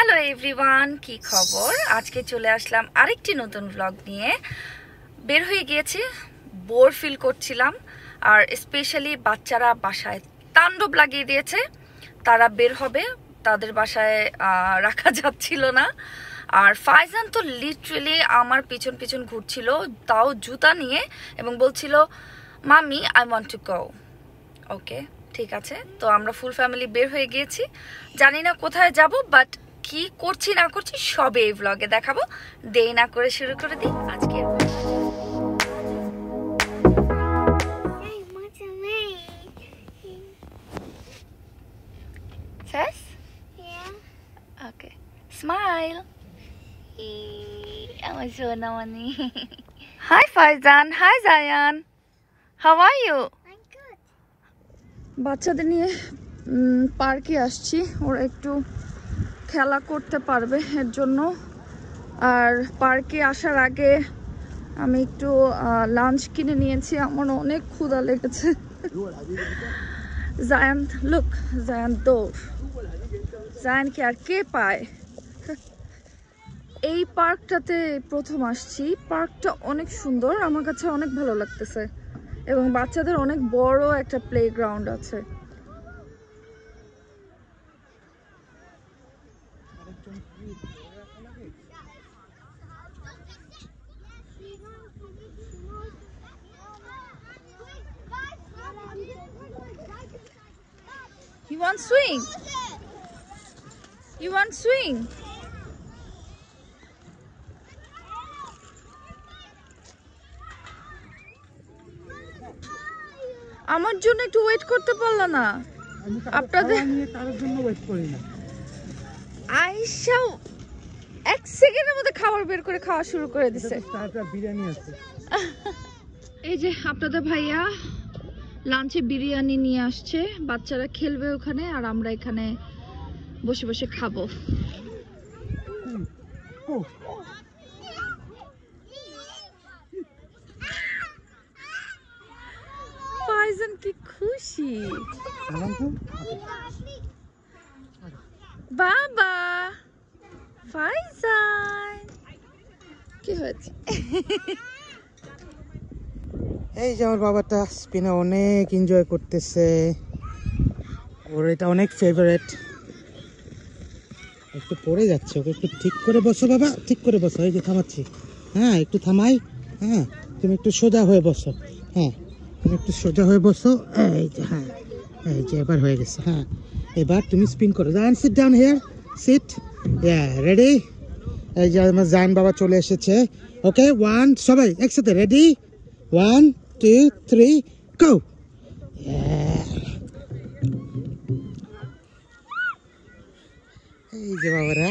Hello everyone, কি খবর? আজকে চলে আসলাম আরেকটি নতুন ব্লগ নিয়ে। বের হয়ে গিয়েছি, বোর ফিল করছিলাম, আর স্পেশালি বাচ্চারা বাসায় তাণ্ডব লাগিয়ে দিয়েছে। তারা বের হবে, তাদের বাসায় রাখা যাচ্ছিল না। আর ফাইজান তো লিটারেলি আমার পিছন পিছন ঘুরছিল, তাও জুতা নিয়ে, এবং বলছিল মামি আই ওয়ান্ট টু গো। ওকে, ঠিক আছে। তো আমরা ফুল ফ্যামিলি বের হয়ে গিয়েছি, জানি না কোথায় যাব, বাট কি করছি না করছি সবে এই ব্লগে দেখাবো। দেরি না করে শুরু করে দিই আজকের ওকে স্মাইল। আমার সোনামণি। Hi Faizan, hi Zayan, how are you? বাচ্চাদের নিয়ে পার্কে আসছি, ওরা একটু খেলা করতে পারবে এর জন্য। আর পার্কে আসার আগে আমি একটু লাঞ্চ কিনে নিয়েছি, আমার অনেক ক্ষুধা লেগেছে। জায়ান লুক, জায়ান দৌড়, জায়ানকে আর কে পায়। এই পার্কটাতে প্রথম আসছি, পার্কটা অনেক সুন্দর, আমার কাছে অনেক ভালো লাগতেছে, এবং বাচ্চাদের অনেক বড় একটা প্লেগ্রাউন্ড আছে। You want swing? You want swing? আমার জন্য একটু ওয়েট করতে পারলা না? আপনাদের তার জন্য ওয়েট করি না। আয়েশা 1 সেকেন্ডের মধ্যে খাবার বের করে খাওয়া শুরু করে দিছে। বিরিয়ানি আছে। এই যে আপনাদের ভাইয়া লাঞ্চে বিরিয়ানি নিয়ে আসছে, বাচ্চারা খেলবে ওখানে, আর আমরা এখানে বসে বসে খাবো। ফাইজান কি খুশি! বাবা ফাইজান কি হয়েছে? এই যে আমার বাবাটা স্পিনে অনেক এনজয় করতেছে, ওর এটা অনেক ফেভারিট। একটু পড়ে যাচ্ছে, ওকে একটু ঠিক করে বসো বাবা, ঠিক করে বসো। এই যে থামাচ্ছি, হ্যাঁ একটু থামাই। হ্যাঁ তুমি একটু সোজা হয়ে বসো, হ্যাঁ তুমি একটু সোজা হয়ে বসো। এই যে হ্যাঁ, এই যে এবার হয়ে গেছে। হ্যাঁ এবার তুমি স্পিন করো। জায়ান sit down here, sit. Ready? এই যে আমার জায়ান বাবা চলে এসেছে। ওকে, 1 সবাই একসাথে রেডি, 1 2 3 গো। এই যে বাবারা,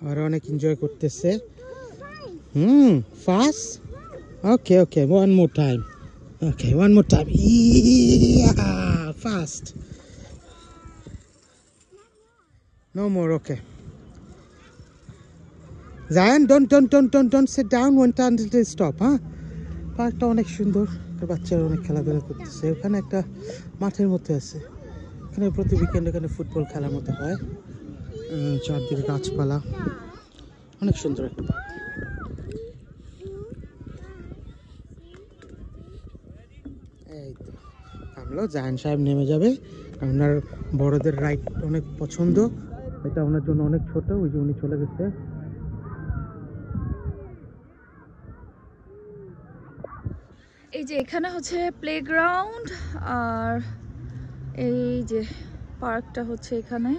ওরা অনেক এনজয় করতেছে। Fast. Okay okay, one more time. Okay, one more time. Yeah, fast. No more. Okay. Zayan, don't sit down until they stop, huh? পার্কটা অনেক সুন্দর, বাচ্চারা অনেক খেলাধুলা করতেছে। ওখানে একটা মাঠের মধ্যে আছে, এখানে প্রতি উইকেন্ডে এখানে ফুটবল খেলার মতো হয়। চারদিকে গাছপালা, অনেক সুন্দর একটা পার্ক। এই তো আমরাও, জায়ান সাহেব নেমে যাবে, ওনার বড়দের রাইড অনেক পছন্দ, এটা ওনার জন্য অনেক ছোট, ওই যে উনি চলে গেছে। এই যে এখানে হচ্ছে প্লেগ্রাউন্ড, আর এই যে পার্কটা হচ্ছে এখানে।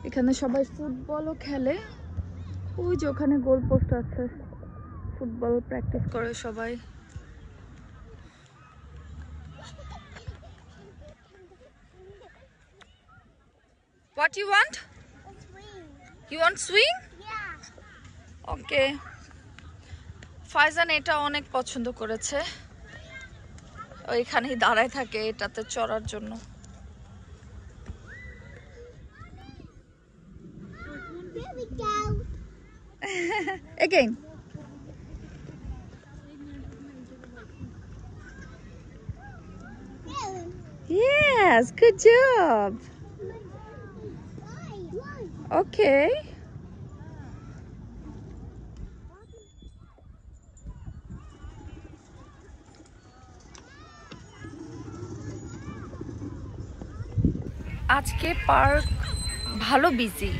এখানে সবাই ফুটবলও খেলে, ওই যে ওখানে গোল পোস্ট আছে, ফুটবল প্র্যাকটিস করে সবাই। What you want? You want swing? Yeah. Okay. Faizan এটা অনেক পছন্দ করেছে, ওইখানেই দাঁড়ায় থাকে এটাতে চড়ার জন্য। Again. Yes, good job. Okay. আজকে পার্ক ভালো বিজি,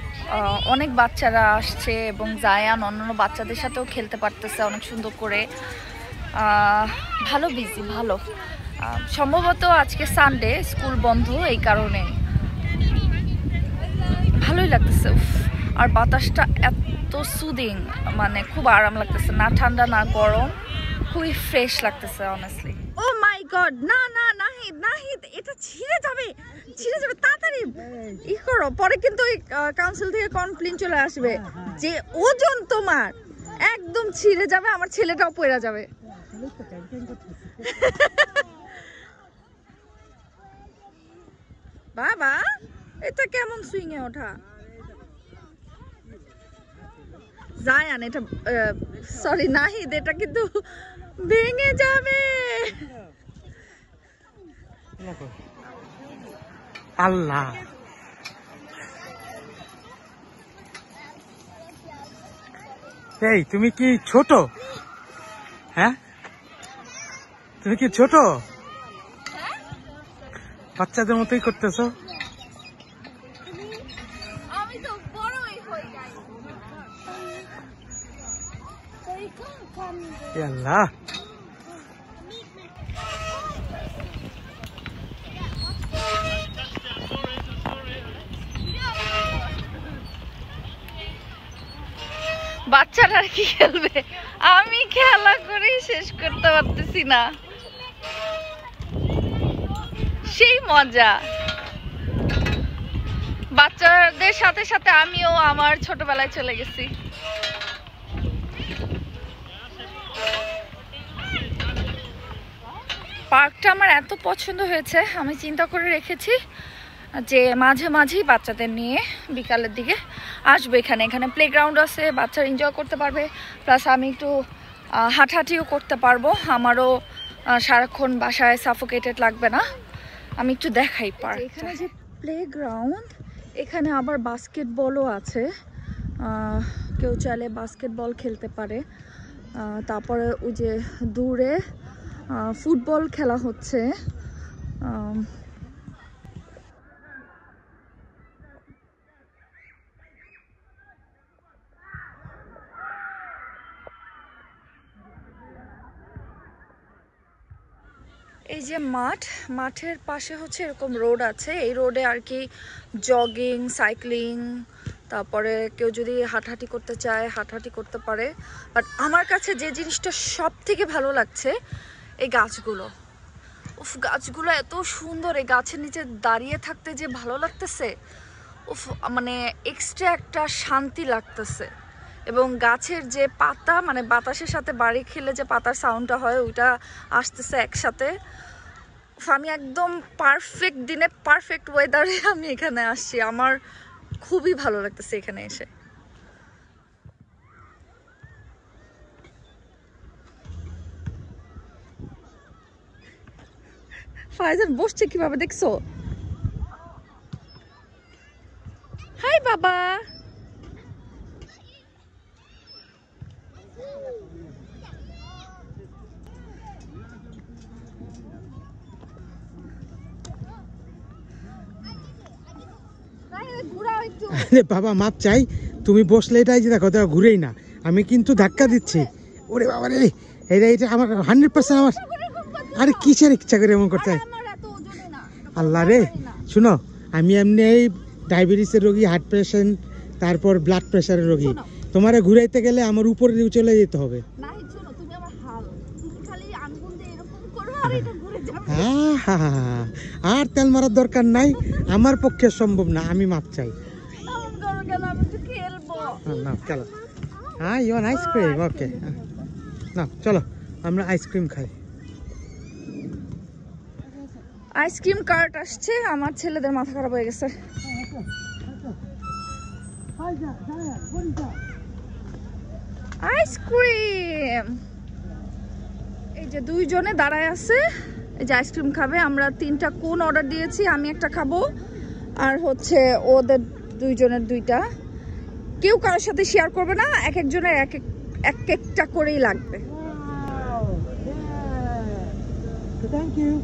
অনেক বাচ্চারা আসছে এবং জায়ান অন্যান্য বাচ্চাদের সাথেও খেলতে পারতেছে অনেক সুন্দর করে। ভালো বিজি, ভালো। সম্ভবত আজকে সানডে, স্কুল বন্ধ, এই কারণে ভালোই লাগতেছে। আর বাতাসটা এত সুদিং, মানে খুব আরাম লাগতেছে, না ঠান্ডা না গরম, খুবই ফ্রেশ লাগতেছে অনেস্টলি। ও মাই গড, না না নাহিদ, নাহিদ এটা ছিঁড়ে যাবে, ছিঁড়ে যাবে, তাড়াতাড়ি ই করো, পরে কিন্তু কাউন্সিল থেকে কমপ্লেইন চলে আসবে যে ওজন তোমার, একদম ছিঁড়ে যাবে, আমার ছেলেটাও পড়ে যাবে। বাবা এটা কেমন সুইং এ ওঠা? জায়ান এটা, সরি নাহিদ, এটা কিন্তু ভেঙে যাবে। আল্লাহ, এই তুমি কি ছোট? হ্যাঁ, তুমি কি ছোট? বাচ্চাদের মতোই করতেছো। আমি তো বড়ই হই নাই। আল্লাহ, বাচ্চারা কি খেলবে, আমি খেলা করেই শেষ করতে পারতেছি না, সেই মজা। বাচ্চাদের সাথে সাথে আমিও আমার ছোটবেলায় চলে গেছি। পার্কটা আমার এত পছন্দ হয়েছে, আমি চিন্তা করে রেখেছি যে মাঝে মাঝেই বাচ্চাদের নিয়ে বিকালের দিকে আসবো এখানে। এখানে প্লেগ্রাউন্ড আছে, বাচ্চারা এনজয় করতে পারবে, প্লাস আমি একটু হাঁটাহাঁটিও করতে পারবো, আমারও সারাক্ষণ বাসায় সাফোকেটেড লাগবে না। আমি একটু দেখাই পার্ক। এখানে যে প্লেগ্রাউন্ড, এখানে আবার বাস্কেটবলও আছে, কেউ চাইলে বাস্কেটবল খেলতে পারে। তারপরে ওই যে দূরে ফুটবল খেলা হচ্ছে। এই যে মাঠ, মাঠের পাশে হচ্ছে এরকম রোড আছে, এই রোডে আর কি জগিং, সাইক্লিং, তারপরে কেউ যদি হাঁটাহাঁটি করতে চায় হাঁটাহাঁটি করতে পারে। বাট আমার কাছে যে জিনিসটা সব থেকে ভালো লাগছে এই গাছগুলো। উফ, গাছগুলো এত সুন্দর, এই গাছের নিচে দাঁড়িয়ে থাকতে যে ভালো লাগতেছে, উফ, মানে এক্সট্রা একটা শান্তি লাগতেছে। এবং গাছের যে পাতা, মানে বাতাসের সাথে বাড়ি খেলে যে পাতার সাউন্ডটা হয়, ওইটা আসতেছে একসাথে। আমি একদম পারফেক্ট দিনে, পারফেক্ট ওয়েদারে আমি এখানে আসছি, আমার খুবই ভালো লাগতেছে এখানে এসে। ফাইজান বসছে কিভাবে দেখছো? হাই বাবা। বাবা মাপ চাই, তুমি বসলে এটাই যে দেখো, তারা ঘুরেই না, আমি কিন্তু ধাক্কা দিচ্ছি। ওরে বাবা রে, এটা আমার 100% আমার। আরে কিসের ইচ্ছা করে এমন করতে? আল্লাহ রে, শুনো, আমি এমনি এই ডায়াবেটিসের রোগী, হার্ট পেশেন্ট, তারপর ব্লাড প্রেশারের রোগী, তোমারে ঘুরাইতে গেলে আমার উপরে চলে যেতে হবে। আর তেল মারার দরকার নাই, আমার পক্ষে সম্ভব না, আমি মাপ চাই। না চলো, হ্যাঁ ইউ ওয়ান্ট আইসক্রিম, ওকে না চলো আমরা আইসক্রিম খাই। আইসক্রিম কার্ট আসছে, আমার ছেলেদের মাথা খারাপ হয়ে গেছে। আইসক্রিম, এই যে দুইজনে দাঁড়ায় আছে, এই যে আইসক্রিম খাবে। আমরা 3টা কোন অর্ডার দিয়েছি, আমি একটা খাবো আর হচ্ছে ওদের দুইজনের 2টা। কেউ কারোর সাথে শেয়ার করবে না, এক একজনের এক একটা করেই লাগবে। Thank you.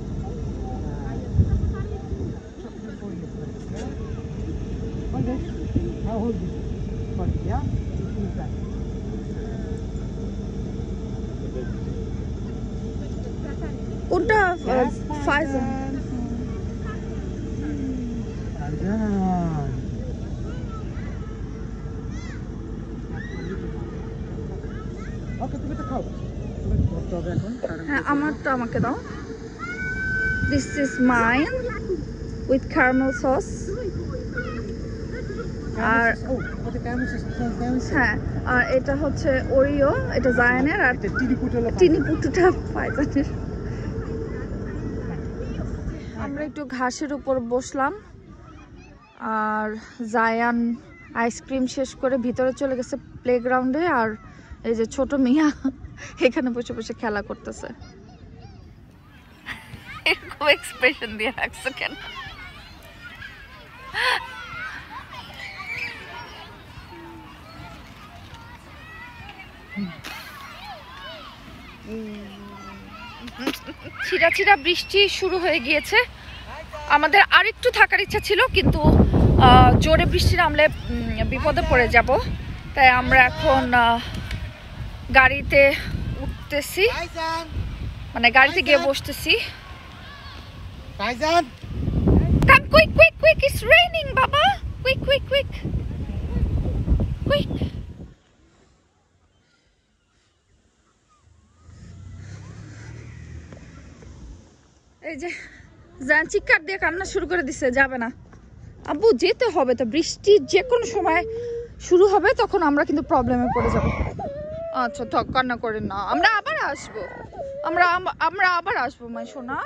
কোনটা? ফাইজান। হ্যাঁ আমারটা আমাকে দাও। This is mine with caramel sauce. আর হ্যাঁ, আর এটা হচ্ছে ওরিও, এটা জায়ানের, আর টিনি পুটুটা ফাইজানের। আমরা একটু ঘাসের উপর বসলাম আর জায়ান আইসক্রিম শেষ করে ভিতরে চলে গেছে প্লেগ্রাউন্ডে। আর এই যে ছোট মিয়া এখানে বসে বসে খেলা করতেছে। এরকম এক্সপ্রেশন দিয়ে রাখছো কেন? ছিটা ছিটা বৃষ্টি শুরু হয়ে গিয়েছে। আমাদের আরেকটু থাকার ইচ্ছা ছিল, কিন্তু জোরে বৃষ্টি নামলে বিপদে পড়ে যাব, তাই আমরা এখন গাড়িতে উঠতেছি, মানে গাড়িতে গিয়ে বসতেছি। Come quick, quick, quick! It's raining, Baba! Quick, quick, quick! Quick! এই যে জান চিৎকার দিয়ে কান্না শুরু করে দিছে, যাবে না। আব্বু যেতে হবে তো, বৃষ্টি যে কোনো সময় শুরু হবে, তখন আমরা কিন্তু প্রবলেমে পড়ে যাব। আচ্ছা থাক, কান্না করেন না, আমরা আবার আসবো, আমরা আবার আসবো মাই সোনা।